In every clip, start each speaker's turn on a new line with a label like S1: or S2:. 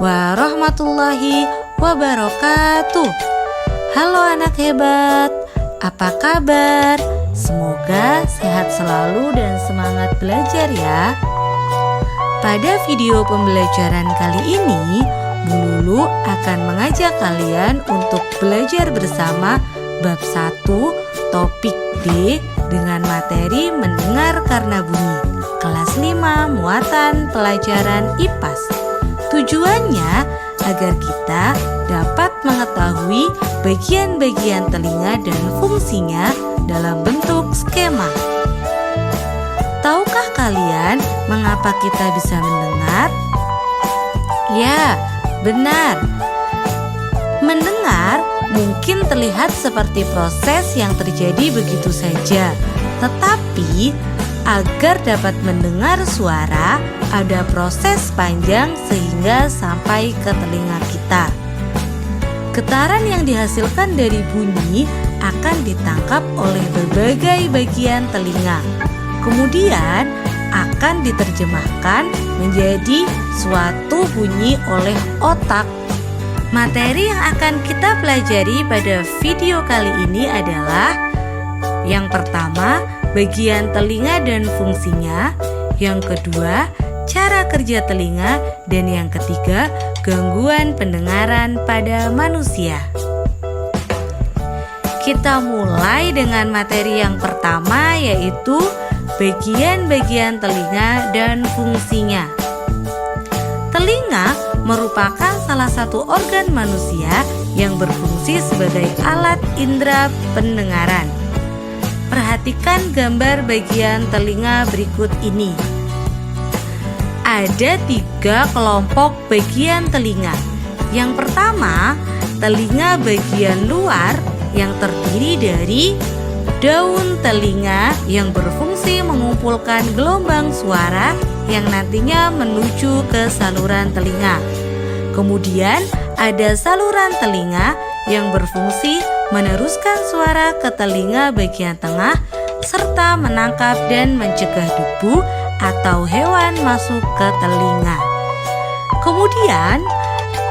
S1: warahmatullahi wabarakatuh. Halo anak hebat, apa kabar? Semoga sehat selalu dan semangat belajar ya. Pada video pembelajaran kali ini, Bu Lulu akan mengajak kalian untuk belajar bersama bab 1 topik D dengan materi mendengar karena bunyi. Kelas 5 muatan pelajaran IPAS. Tujuannya agar kita dapat mengetahui bagian-bagian telinga dan fungsinya dalam bentuk skema. Tahukah kalian mengapa kita bisa mendengar? Ya, benar. Mendengar mungkin terlihat seperti proses yang terjadi begitu saja, tetapi agar dapat mendengar suara, ada proses panjang sehingga sampai ke telinga kita. Getaran yang dihasilkan dari bunyi akan ditangkap oleh berbagai bagian telinga. Kemudian akan diterjemahkan menjadi suatu bunyi oleh otak. Materi yang akan kita pelajari pada video kali ini adalah yang pertama, bagian telinga dan fungsinya. Yang kedua, cara kerja telinga. Dan yang ketiga, gangguan pendengaran pada manusia. Kita mulai dengan materi yang pertama, yaitu bagian-bagian telinga dan fungsinya. Telinga merupakan salah satu organ manusia yang berfungsi sebagai alat indera pendengaran. Perhatikan gambar bagian telinga berikut ini. Ada 3 kelompok bagian telinga. Yang pertama, telinga bagian luar yang terdiri dari daun telinga yang berfungsi mengumpulkan gelombang suara yang nantinya menuju ke saluran telinga. Kemudian ada saluran telinga yang berfungsi meneruskan suara ke telinga bagian tengah serta menangkap dan mencegah debu atau hewan masuk ke telinga. Kemudian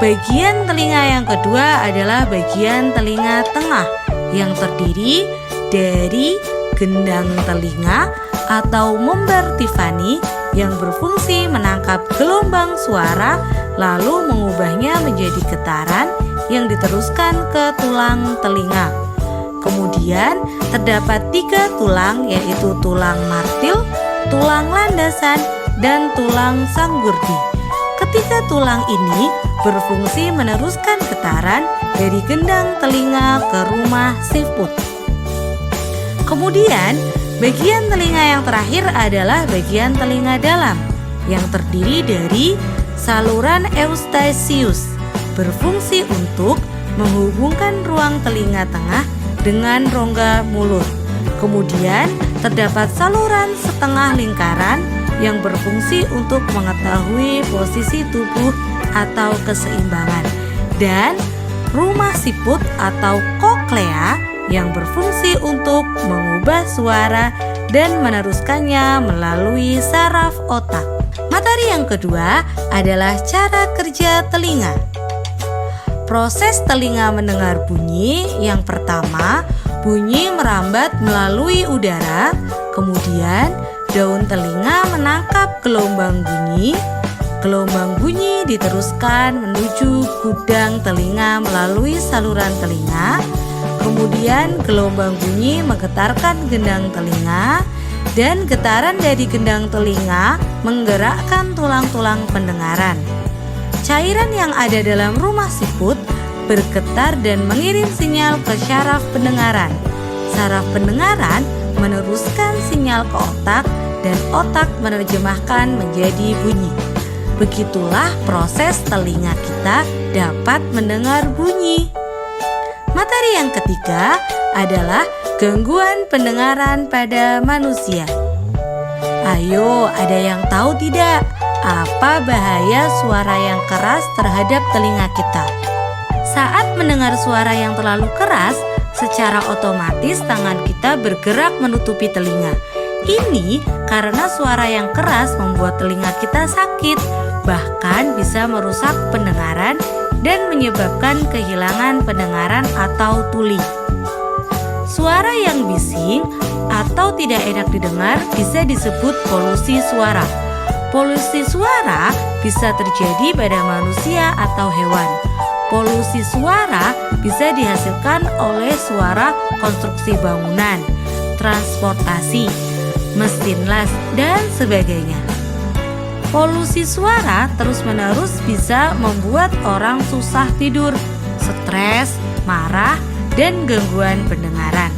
S1: bagian telinga yang kedua adalah bagian telinga tengah yang terdiri dari gendang telinga atau member Tiffany yang berfungsi menangkap gelombang suara lalu mengubahnya menjadi getaran yang diteruskan ke tulang telinga. Kemudian terdapat 3 tulang, yaitu tulang martil, tulang landasan, dan tulang sanggurdi. Ketiga tulang ini berfungsi meneruskan getaran dari gendang telinga ke rumah siput. Kemudian bagian telinga yang terakhir adalah bagian telinga dalam yang terdiri dari saluran eustachius, berfungsi untuk menghubungkan ruang telinga tengah dengan rongga mulut. Kemudian terdapat saluran setengah lingkaran yang berfungsi untuk mengetahui posisi tubuh atau keseimbangan, dan rumah siput atau koklea yang berfungsi untuk mengubah suara dan meneruskannya melalui saraf otak. Materi yang kedua adalah cara kerja telinga. Proses telinga mendengar bunyi. Yang pertama, bunyi merambat melalui udara. Kemudian daun telinga menangkap gelombang bunyi. Gelombang bunyi diteruskan menuju gudang telinga melalui saluran telinga. Kemudian gelombang bunyi menggetarkan gendang telinga, dan getaran dari gendang telinga menggerakkan tulang-tulang pendengaran. Cairan yang ada dalam rumah siput bergetar dan mengirim sinyal ke syaraf pendengaran. Saraf pendengaran meneruskan sinyal ke otak dan otak menerjemahkan menjadi bunyi. Begitulah proses telinga kita dapat mendengar bunyi. Materi yang ketiga adalah gangguan pendengaran pada manusia. Ayo, ada yang tahu tidak apa bahaya suara yang keras terhadap telinga kita? Saat mendengar suara yang terlalu keras, secara otomatis tangan kita bergerak menutupi telinga. Ini karena suara yang keras membuat telinga kita sakit. bahkan bisa merusak pendengaran dan menyebabkan kehilangan pendengaran atau tuli. Suara yang bising atau tidak enak didengar bisa disebut polusi suara. Polusi suara bisa terjadi pada manusia atau hewan. Polusi suara bisa dihasilkan oleh suara konstruksi bangunan, transportasi, mesin las, dan sebagainya. Polusi suara terus-menerus bisa membuat orang susah tidur, stres, marah, dan gangguan pendengaran.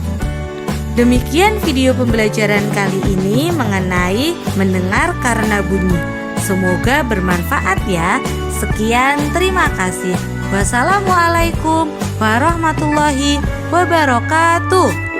S1: Demikian video pembelajaran kali ini mengenai mendengar karena bunyi. Semoga bermanfaat ya. Sekian, terima kasih. Wassalamualaikum warahmatullahi wabarakatuh.